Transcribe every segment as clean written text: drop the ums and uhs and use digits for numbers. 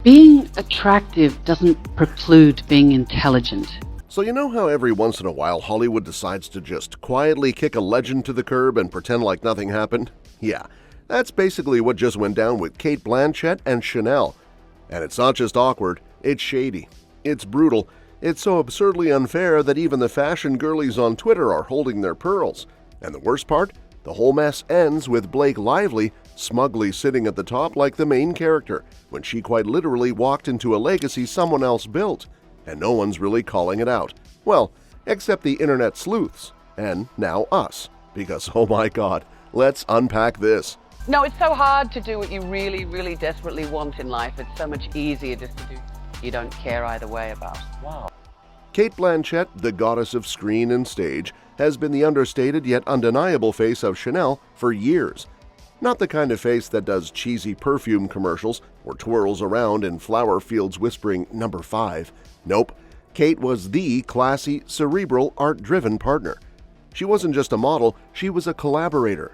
Being attractive doesn't preclude being intelligent. So you know how every once in a while Hollywood decides to just quietly kick a legend to the curb and pretend like nothing happened? Yeah, that's basically what just went down with Cate Blanchett and Chanel. And it's not just awkward, it's shady. It's brutal. It's so absurdly unfair that even the fashion girlies on Twitter are holding their pearls. And the worst part? The whole mess ends with Blake Lively smugly sitting at the top like the main character, when she quite literally walked into a legacy someone else built. And no one's really calling it out. Well, except the internet sleuths. And now us. Because oh my god, let's unpack this. No, it's so hard to do what you really, really desperately want in life. It's so much easier just to do what you don't care either way about. Wow. Cate Blanchett, the goddess of screen and stage, has been the understated yet undeniable face of Chanel for years. Not the kind of face that does cheesy perfume commercials or twirls around in flower fields whispering "number 5. Nope, Cate was the classy, cerebral, art-driven partner. She wasn't just a model, she was a collaborator.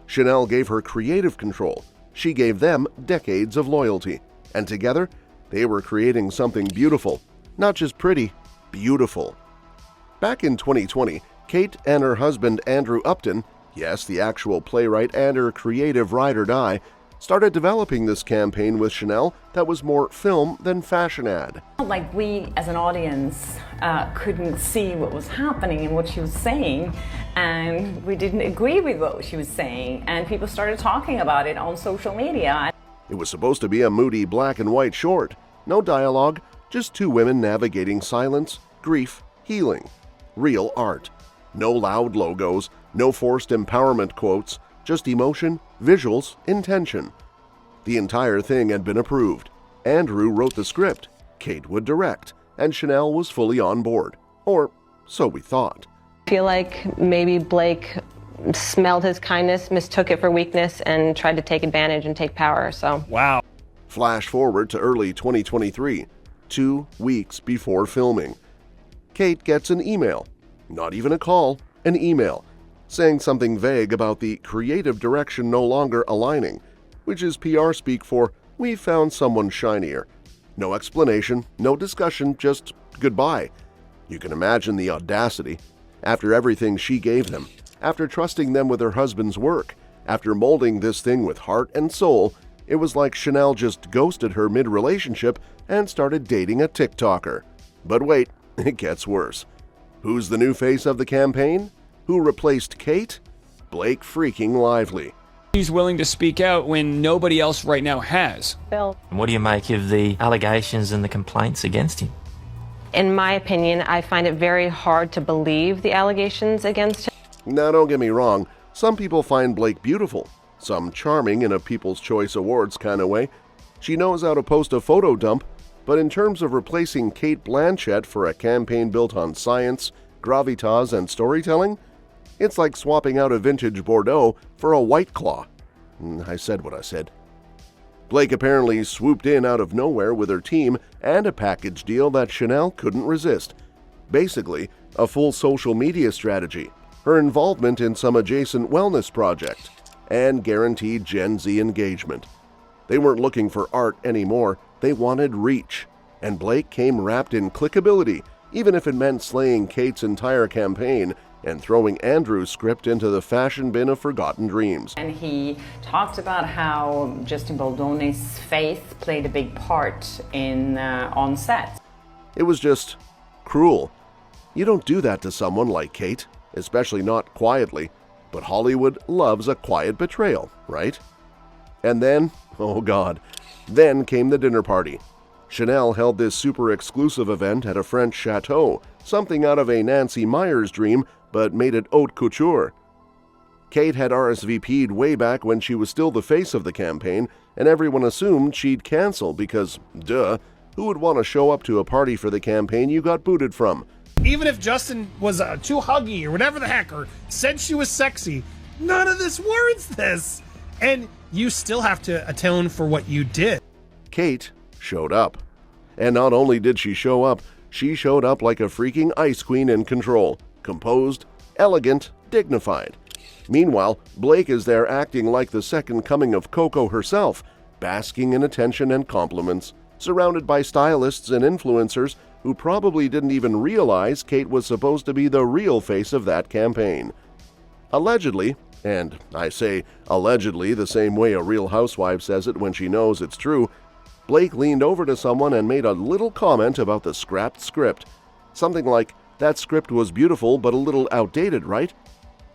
Chanel gave her creative control. She gave them decades of loyalty. And together, they were creating something beautiful. Not just pretty, beautiful. Back in 2020, Cate and her husband Andrew Upton, yes, the actual playwright and her creative ride-or-die, started developing this campaign with Chanel that was more film than fashion ad. Like we, as an audience, couldn't see what was happening and what she was saying, and we didn't agree with what she was saying, and people started talking about it on social media. It was supposed to be a moody black and white short. No dialogue, just two women navigating silence, grief, healing. Real art. No loud logos, no forced empowerment quotes, just emotion, visuals, intention. The entire thing had been approved. Andrew wrote the script, Cate would direct, and Chanel was fully on board. Or so we thought. I feel like maybe Blake smelled his kindness, mistook it for weakness, and tried to take advantage and take power, so. Wow. Flash forward to early 2023, 2 weeks before filming. Cate gets an email, not even a call, an email, saying something vague about the creative direction no longer aligning, which is PR speak for "we've found someone shinier." No explanation, no discussion, just goodbye. You can imagine the audacity. After everything she gave them, after trusting them with her husband's work, after molding this thing with heart and soul, it was like Chanel just ghosted her mid-relationship and started dating a TikToker. But wait, it gets worse. Who's the new face of the campaign? Who replaced Cate? Blake freaking Lively. He's willing to speak out when nobody else right now has. Bill, What do you make of the allegations and the complaints against him? in my opinion, I find it very hard to believe the allegations against him. Now don't get me wrong, some people find Blake beautiful, some charming in a People's Choice Awards kind of way. She knows how to post a photo dump, but in terms of replacing Cate Blanchett for a campaign built on science, gravitas, and storytelling, it's like swapping out a vintage Bordeaux for a White Claw. I said what I said. Blake apparently swooped in out of nowhere with her team and a package deal that Chanel couldn't resist. Basically, a full social media strategy, her involvement in some adjacent wellness project, and guaranteed Gen Z engagement. They weren't looking for art anymore, they wanted reach. And Blake came wrapped in clickability, even if it meant slaying Cate's entire campaign and throwing Andrew's script into the fashion bin of forgotten dreams. And he talked about how Justin Baldone's faith played a big part in on set. It was just cruel. You don't do that to someone like Cate, especially not quietly, but Hollywood loves a quiet betrayal, right? And then, oh god, then came the dinner party. Chanel held this super exclusive event at a French chateau, something out of a Nancy Meyers dream, but made it haute couture. Cate had RSVP'd way back when she was still the face of the campaign, and everyone assumed she'd cancel because, duh, who would want to show up to a party for the campaign you got booted from? Even if Justin was too huggy or whatever the heck, or said she was sexy, none of this warrants this. And you still have to atone for what you did. Cate showed up. And not only did she show up like a freaking ice queen in control. Composed, elegant, dignified. Meanwhile, Blake is there acting like the second coming of Coco herself, basking in attention and compliments. surrounded by stylists and influencers who probably didn't even realize Cate was supposed to be the real face of that campaign. Allegedly, and I say allegedly the same way a real housewife says it when she knows it's true, Blake leaned over to someone and made a little comment about the scrapped script. Something like, "That script was beautiful but a little outdated, right?"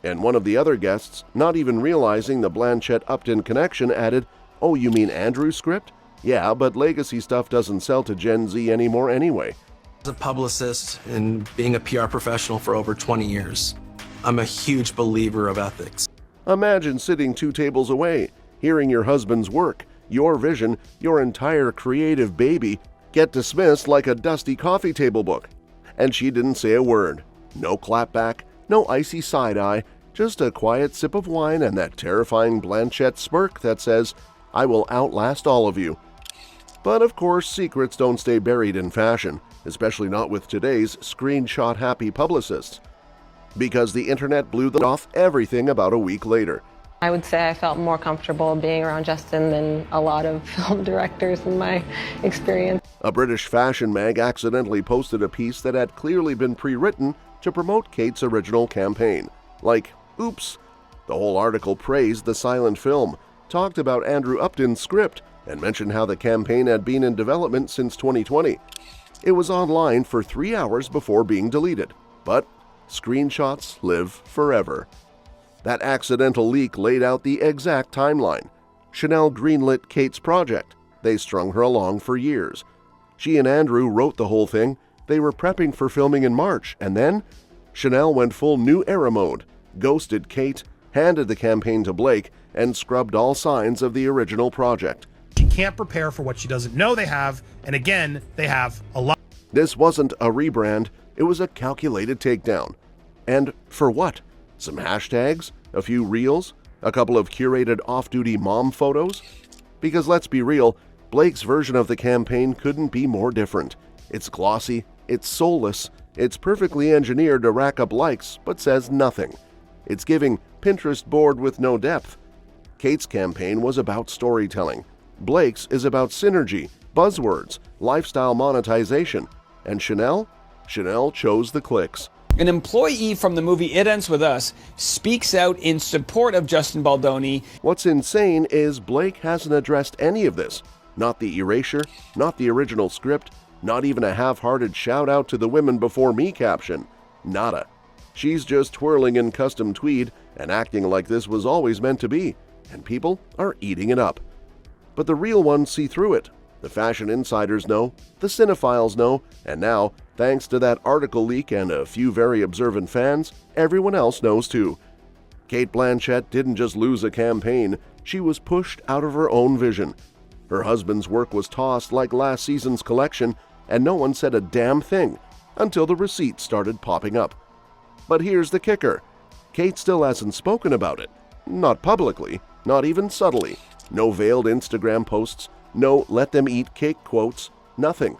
And one of the other guests, not even realizing the Blanchett-Upton connection, added, "Oh, you mean Andrew's script? Yeah, but legacy stuff doesn't sell to Gen Z anymore anyway." As a publicist and being a PR professional for over 20 years, I'm a huge believer of ethics. Imagine sitting 2 tables away, hearing your husband's work, your vision, your entire creative baby get dismissed like a dusty coffee table book. And she didn't say a word. No clapback, no icy side-eye, just a quiet sip of wine and that terrifying Blanchett smirk that says, "I will outlast all of you." But of course, secrets don't stay buried in fashion, especially not with today's screenshot-happy publicists, because the internet blew off everything about a week later. I would say I felt more comfortable being around Justin than a lot of film directors in my experience. A British fashion mag accidentally posted a piece that had clearly been pre-written to promote Cate's original campaign. Like, oops. The whole article praised the silent film, talked about Andrew Upton's script, and mentioned how the campaign had been in development since 2020. It was online for 3 hours before being deleted, but screenshots live forever. That accidental leak laid out the exact timeline. Chanel greenlit Cate's project. They strung her along for years. She and Andrew wrote the whole thing. They were prepping for filming in March, and then Chanel went full new era mode, ghosted Cate, handed the campaign to Blake, and scrubbed all signs of the original project. She can't prepare for what she doesn't know they have, and again, they have a lot. This wasn't a rebrand, it was a calculated takedown. And for what? Some hashtags? A few reels? A couple of curated off-duty mom photos? Because let's be real, Blake's version of the campaign couldn't be more different. It's glossy, it's soulless, it's perfectly engineered to rack up likes, but says nothing. It's giving Pinterest board with no depth. Cate's campaign was about storytelling. Blake's is about synergy, buzzwords, lifestyle monetization. And Chanel chose the clicks. An employee from the movie It Ends With Us speaks out in support of Justin Baldoni. What's insane is Blake hasn't addressed any of this. Not the erasure, not the original script, not even a half-hearted shout-out to the women before me caption. Nada. She's just twirling in custom tweed and acting like this was always meant to be, and people are eating it up. But the real ones see through it. The fashion insiders know, the cinephiles know, and now, thanks to that article leak and a few very observant fans, everyone else knows too. Cate Blanchett didn't just lose a campaign, she was pushed out of her own vision. Her husband's work was tossed like last season's collection, and no one said a damn thing until the receipts started popping up. But here's the kicker. Cate still hasn't spoken about it. Not publicly, not even subtly. No veiled Instagram posts, no let them eat cake quotes, nothing.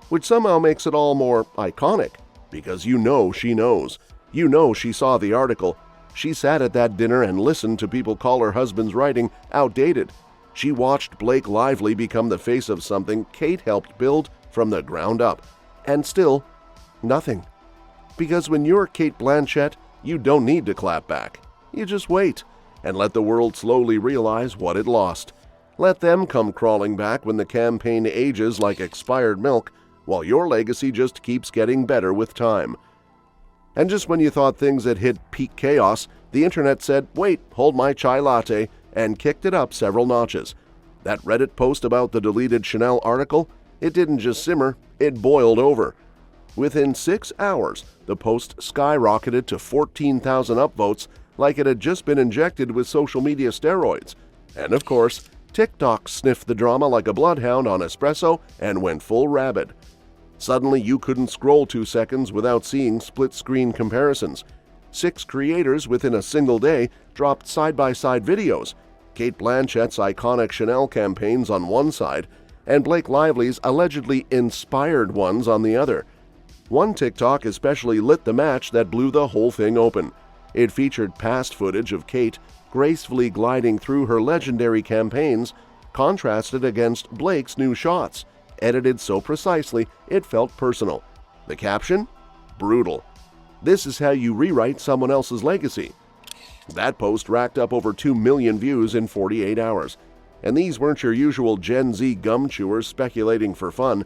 Which somehow makes it all more iconic, because you know she knows. You know she saw the article. She sat at that dinner and listened to people call her husband's writing outdated. She watched Blake Lively become the face of something Cate helped build from the ground up. And still, nothing. Because when you're Cate Blanchett, you don't need to clap back. You just wait and let the world slowly realize what it lost. Let them come crawling back when the campaign ages like expired milk, while your legacy just keeps getting better with time. And just when you thought things had hit peak chaos, the internet said, "Wait, hold my chai latte," and kicked it up several notches. That Reddit post about the deleted Chanel article, it didn't just simmer, it boiled over. Within 6 hours, the post skyrocketed to 14,000 upvotes like it had just been injected with social media steroids. And of course, TikTok sniffed the drama like a bloodhound on espresso and went full rabid. Suddenly, you couldn't scroll 2 seconds without seeing split-screen comparisons. 6 creators within a single day dropped side-by-side videos, Cate Blanchett's iconic Chanel campaigns on one side, and Blake Lively's allegedly inspired ones on the other. One TikTok especially lit the match that blew the whole thing open. It featured past footage of Cate gracefully gliding through her legendary campaigns, contrasted against Blake's new shots, edited so precisely it felt personal. The caption? Brutal. This is how you rewrite someone else's legacy. That post racked up over 2 million views in 48 hours. And these weren't your usual Gen Z gum chewers speculating for fun.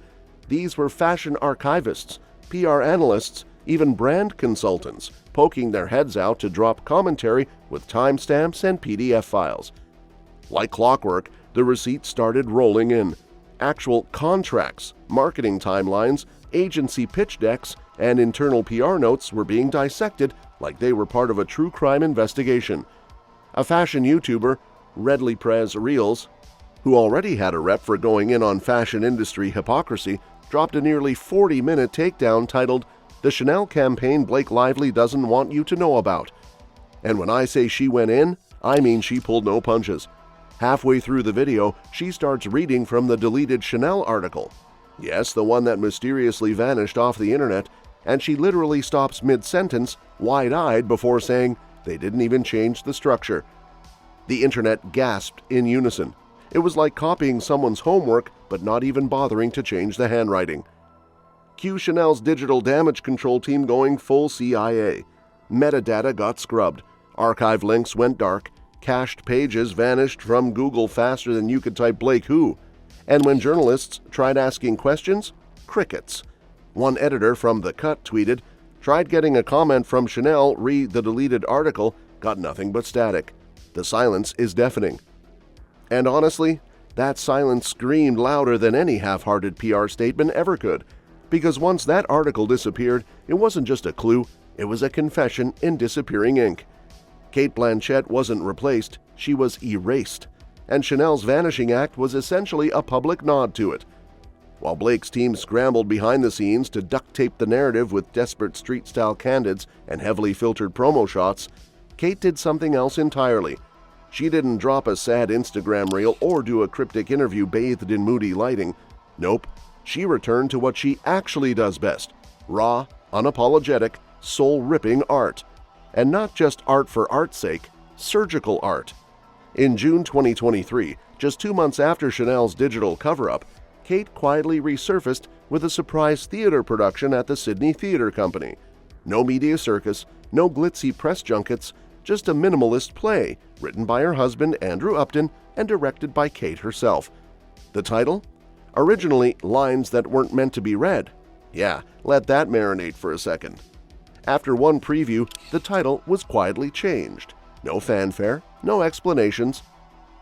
These were fashion archivists, PR analysts, even brand consultants, poking their heads out to drop commentary with timestamps and PDF files. Like clockwork, the receipts started rolling in. Actual contracts, marketing timelines, agency pitch decks, and internal PR notes were being dissected like they were part of a true crime investigation. A fashion YouTuber, Redley Prez Reels, who already had a rep for going in on fashion industry hypocrisy, dropped a nearly 40-minute takedown titled, "The Chanel Campaign Blake Lively Doesn't Want You to Know About." And when I say she went in, I mean she pulled no punches. Halfway through the video, she starts reading from the deleted Chanel article. Yes, the one that mysteriously vanished off the internet, and she literally stops mid-sentence, wide-eyed, before saying they didn't even change the structure. The internet gasped in unison. It was like copying someone's homework but not even bothering to change the handwriting. Cue Chanel's digital damage control team going full CIA. Metadata got scrubbed. Archive links went dark. Cached pages vanished from Google faster than you could type Blake who. And when journalists tried asking questions, crickets. One editor from The Cut tweeted, "Tried getting a comment from Chanel, read the deleted article, got nothing but static. The silence is deafening." And honestly, that silence screamed louder than any half-hearted PR statement ever could. Because once that article disappeared, it wasn't just a clue, it was a confession in disappearing ink. Cate Blanchett wasn't replaced, she was erased. And Chanel's vanishing act was essentially a public nod to it. While Blake's team scrambled behind the scenes to duct tape the narrative with desperate street-style candids and heavily filtered promo shots, Cate did something else entirely. She didn't drop a sad Instagram reel or do a cryptic interview bathed in moody lighting. Nope, she returned to what she actually does best: raw, unapologetic, soul-ripping art. And not just art for art's sake, surgical art. In June 2023, just 2 months after Chanel's digital cover-up, Cate quietly resurfaced with a surprise theater production at the Sydney Theatre Company. No media circus, no glitzy press junkets, just a minimalist play written by her husband Andrew Upton and directed by Cate herself. The title? Originally, Lines That Weren't Meant to Be Read. Yeah, let that marinate for a second. After one preview, the title was quietly changed. No fanfare, no explanations.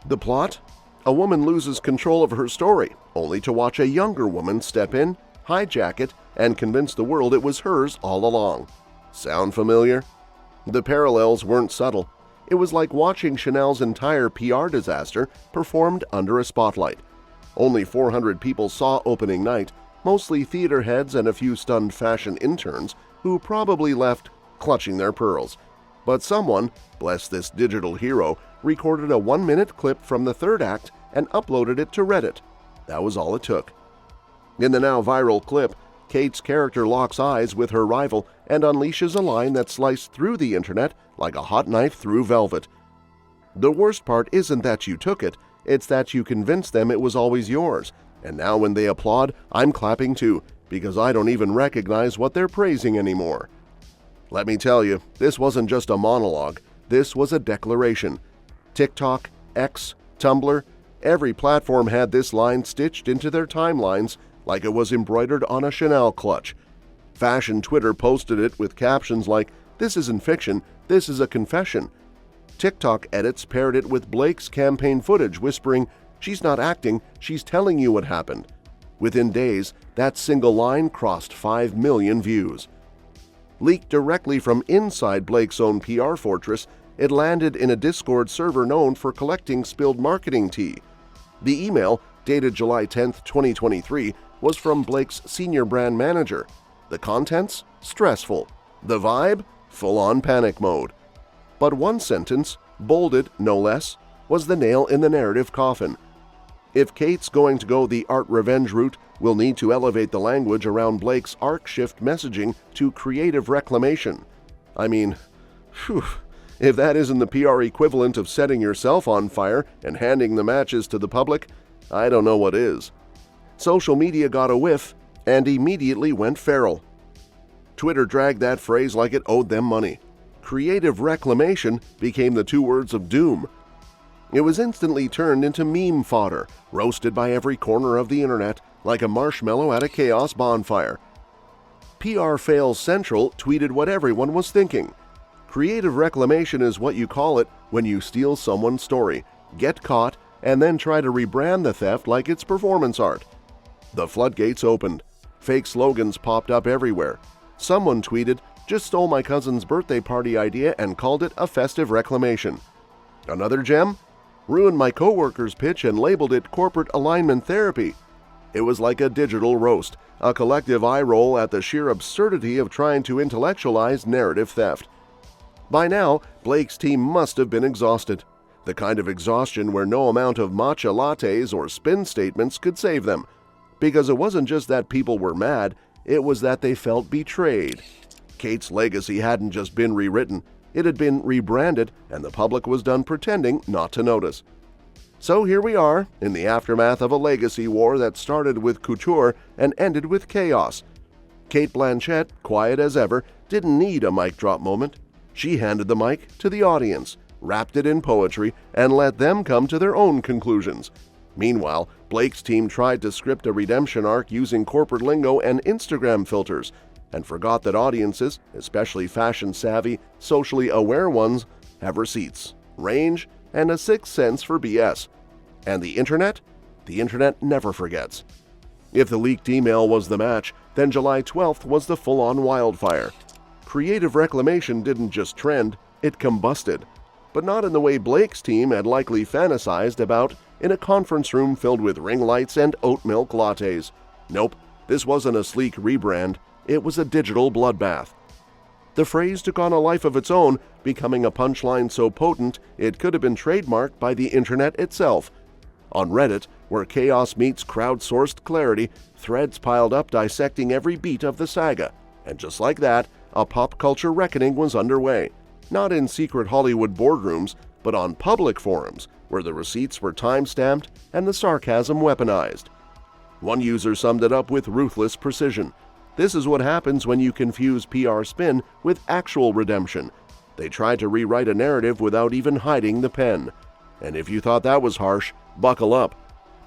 The plot? A woman loses control of her story, only to watch a younger woman step in, hijack it, and convince the world it was hers all along. Sound familiar? The parallels weren't subtle. It was like watching Chanel's entire PR disaster performed under a spotlight. Only 400 people saw opening night, mostly theater heads and a few stunned fashion interns who probably left clutching their pearls. But someone, bless this digital hero, recorded a 1-minute clip from the third act and uploaded it to Reddit. That was all it took. In the now viral clip, Cate's character locks eyes with her rival and unleashes a line that sliced through the internet like a hot knife through velvet. The worst part isn't that you took it, it's that you convinced them it was always yours, and now when they applaud, I'm clapping too, because I don't even recognize what they're praising anymore. Let me tell you, this wasn't just a monologue, this was a declaration. TikTok, X, Tumblr, every platform had this line stitched into their timelines like it was embroidered on a Chanel clutch. Fashion Twitter posted it with captions like, "This isn't fiction, this is a confession." TikTok edits paired it with Blake's campaign footage whispering, "She's not acting, she's telling you what happened." Within days, that single line crossed 5 million views. Leaked directly from inside Blake's own PR fortress, it landed in a Discord server known for collecting spilled marketing tea. The email, dated July 10, 2023, was from Blake's senior brand manager. The contents? Stressful. The vibe? Full-on panic mode. But one sentence, bolded no less, was the nail in the narrative coffin. If Cate's going to go the art revenge route, we'll need to elevate the language around Blake's arc shift messaging to creative reclamation. I mean, phew, if that isn't the PR equivalent of setting yourself on fire and handing the matches to the public, I don't know what is. Social media got a whiff and immediately went feral. Twitter dragged that phrase like it owed them money. Creative reclamation became the 2 words of doom. It was instantly turned into meme fodder, roasted by every corner of the internet like a marshmallow at a chaos bonfire. PR Fails Central tweeted what everyone was thinking. Creative reclamation is what you call it when you steal someone's story, get caught, and then try to rebrand the theft like it's performance art. The floodgates opened. Fake slogans popped up everywhere. Someone tweeted, "Just stole my cousin's birthday party idea and called it a festive reclamation." Another gem? "Ruined my coworker's pitch and labeled it corporate alignment therapy." It was like a digital roast, a collective eye roll at the sheer absurdity of trying to intellectualize narrative theft. By now, Blake's team must have been exhausted. The kind of exhaustion where no amount of matcha lattes or spin statements could save them. Because it wasn't just that people were mad, it was that they felt betrayed. Cate's legacy hadn't just been rewritten, it had been rebranded, and the public was done pretending not to notice. So here we are, in the aftermath of a legacy war that started with couture and ended with chaos. Cate Blanchett, quiet as ever, didn't need a mic drop moment. She handed the mic to the audience, wrapped it in poetry, and let them come to their own conclusions. Meanwhile, Blake's team tried to script a redemption arc using corporate lingo and Instagram filters, and forgot that audiences, especially fashion-savvy, socially aware ones, have receipts, range, and a sixth sense for BS. And the internet? The internet never forgets. If the leaked email was the match, then July 12th was the full-on wildfire. Creative reclamation didn't just trend, it combusted. But not in the way Blake's team had likely fantasized about in a conference room filled with ring lights and oat milk lattes. Nope, this wasn't a sleek rebrand, it was a digital bloodbath. The phrase took on a life of its own, becoming a punchline so potent it could have been trademarked by the internet itself. On Reddit, where chaos meets crowdsourced clarity, threads piled up dissecting every beat of the saga. And just like that, a pop culture reckoning was underway. Not in secret Hollywood boardrooms, but on public forums, where the receipts were time-stamped and the sarcasm weaponized. One user summed it up with ruthless precision. This is what happens when you confuse PR spin with actual redemption. They tried to rewrite a narrative without even hiding the pen. And if you thought that was harsh, buckle up.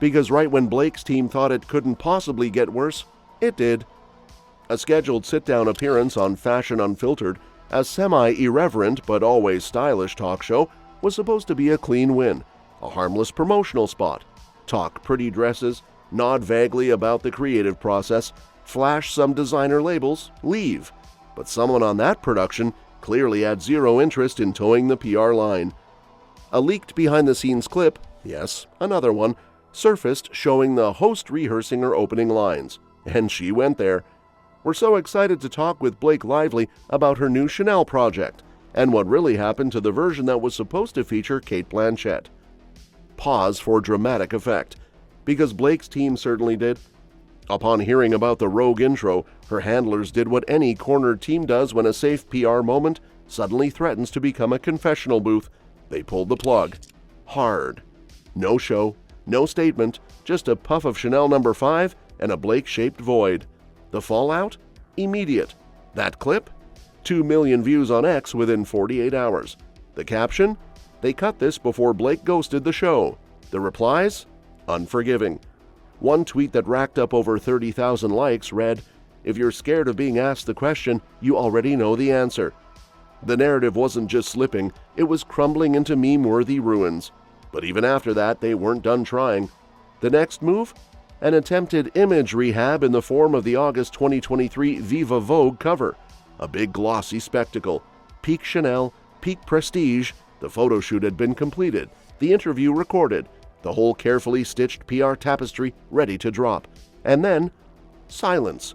Because right when Blake's team thought it couldn't possibly get worse, it did. A scheduled sit-down appearance on Fashion Unfiltered, a semi-irreverent but always stylish talk show, was supposed to be a clean win, a harmless promotional spot. Talk pretty dresses, nod vaguely about the creative process, flash some designer labels, leave. But someone on that production clearly had zero interest in towing the PR line. A leaked behind-the-scenes clip, yes, another one, surfaced showing the host rehearsing her opening lines. And she went there. We're so excited to talk with Blake Lively about her new Chanel project and what really happened to the version that was supposed to feature Cate Blanchett. Pause for dramatic effect, because Blake's team certainly did. Upon hearing about the rogue intro, her handlers did what any cornered team does when a safe PR moment suddenly threatens to become a confessional booth. They pulled the plug. Hard. No show, no statement, just a puff of Chanel No. 5 and a Blake-shaped void. The fallout? Immediate. That clip? 2 million views on X within 48 hours. The caption? They cut this before Blake ghosted the show. The replies? Unforgiving. One tweet that racked up over 30,000 likes read, "If you're scared of being asked the question, you already know the answer." The narrative wasn't just slipping, it was crumbling into meme-worthy ruins. But even after that, they weren't done trying. The next move? An attempted image rehab in the form of the August 2023 Viva Vogue cover. A big glossy spectacle. Peak Chanel, peak prestige. The photo shoot had been completed, the interview recorded, the whole carefully stitched PR tapestry ready to drop. And then, silence.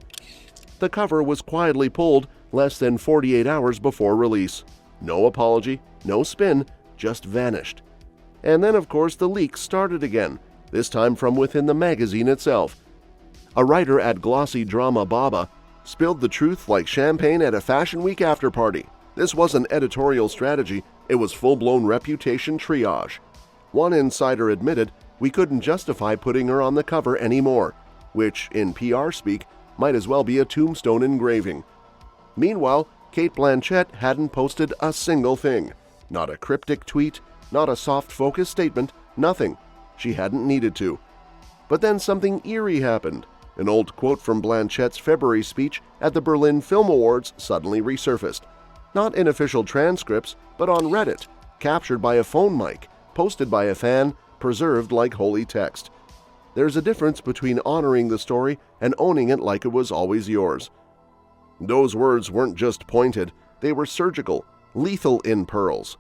The cover was quietly pulled less than 48 hours before release. No apology, no spin, just vanished. And then, of course, the leaks started again, this time from within the magazine itself. A writer at Glossy Drama Baba spilled the truth like champagne at a Fashion Week after-party. This wasn't editorial strategy, it was full-blown reputation triage. One insider admitted we couldn't justify putting her on the cover anymore. which, in PR speak, might as well be a tombstone engraving. Meanwhile, Cate Blanchett hadn't posted a single thing. Not a cryptic tweet, not a soft-focus statement, nothing. She hadn't needed to. But then something eerie happened. An old quote from Blanchett's February speech at the Berlin Film Awards suddenly resurfaced. Not in official transcripts, but on Reddit, captured by a phone mic, posted by a fan, preserved like holy text. There's a difference between honoring the story and owning it like it was always yours. Those words weren't just pointed, they were surgical, lethal in pearls.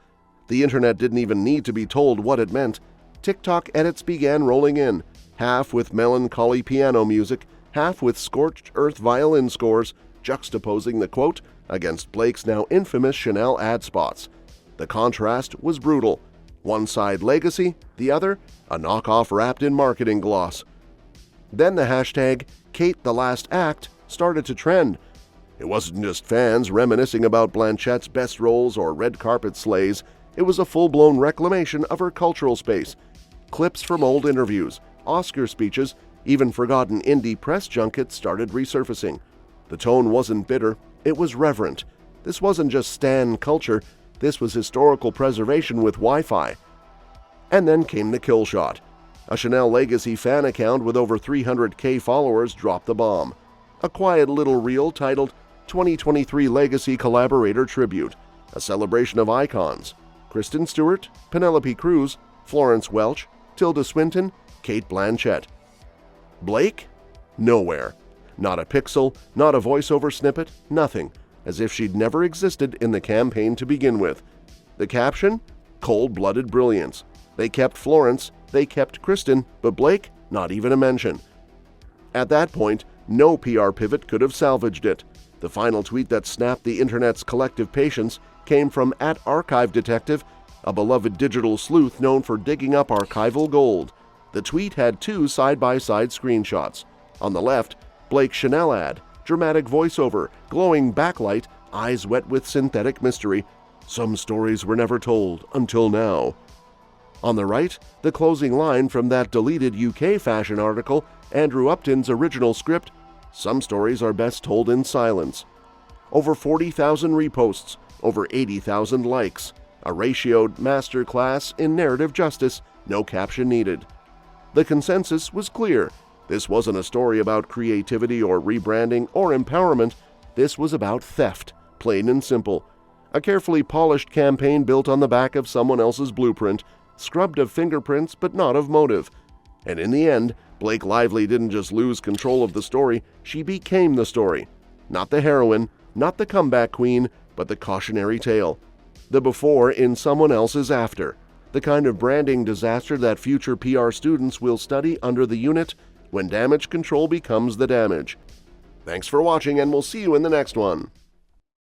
The internet didn't even need to be told what it meant. TikTok edits began rolling in, half with melancholy piano music, half with scorched earth violin scores, juxtaposing the quote against Blake's now infamous Chanel ad spots. The contrast was brutal. One side legacy, the other a knockoff wrapped in marketing gloss. Then the hashtag Cate the Last Act started to trend. It wasn't just fans reminiscing about Blanchett's best roles or red carpet slays, it was a full-blown reclamation of her cultural space. Clips from old interviews, Oscar speeches, even forgotten indie press junkets started resurfacing. The tone wasn't bitter, it was reverent. This wasn't just stan culture, this was historical preservation with Wi-Fi. And then came the kill shot. A Chanel Legacy fan account with over 300K followers dropped the bomb. A quiet little reel titled 2023 Legacy Collaborator Tribute, a celebration of icons. Kristen Stewart, Penelope Cruz, Florence Welch, Tilda Swinton, Cate Blanchett. Blake? Nowhere. Not a pixel, not a voiceover snippet, nothing, as if she'd never existed in the campaign to begin with. The caption? Cold-blooded brilliance. They kept Florence, they kept Kristen, but Blake? Not even a mention. At that point, no PR pivot could have salvaged it. The final tweet that snapped the internet's collective patience came from @ArchiveDetective, a beloved digital sleuth known for digging up archival gold. The tweet had two side-by-side screenshots. On the left, Blake's Chanel ad, dramatic voiceover, glowing backlight, eyes wet with synthetic mystery. Some stories were never told until now. On the right, the closing line from that deleted UK fashion article, Andrew Upton's original script, some stories are best told in silence. Over 40,000 reposts, over 80,000 likes. A ratioed masterclass in narrative justice, no caption needed. The consensus was clear. This wasn't a story about creativity or rebranding or empowerment. This was about theft, plain and simple. A carefully polished campaign built on the back of someone else's blueprint, scrubbed of fingerprints but not of motive. And in the end, Blake Lively didn't just lose control of the story, she became the story. Not the heroine, not the comeback queen, but the cautionary tale. The before in someone else's after. The kind of branding disaster that future PR students will study under the unit when damage control becomes the damage. Thanks for watching, and we'll see you in the next one.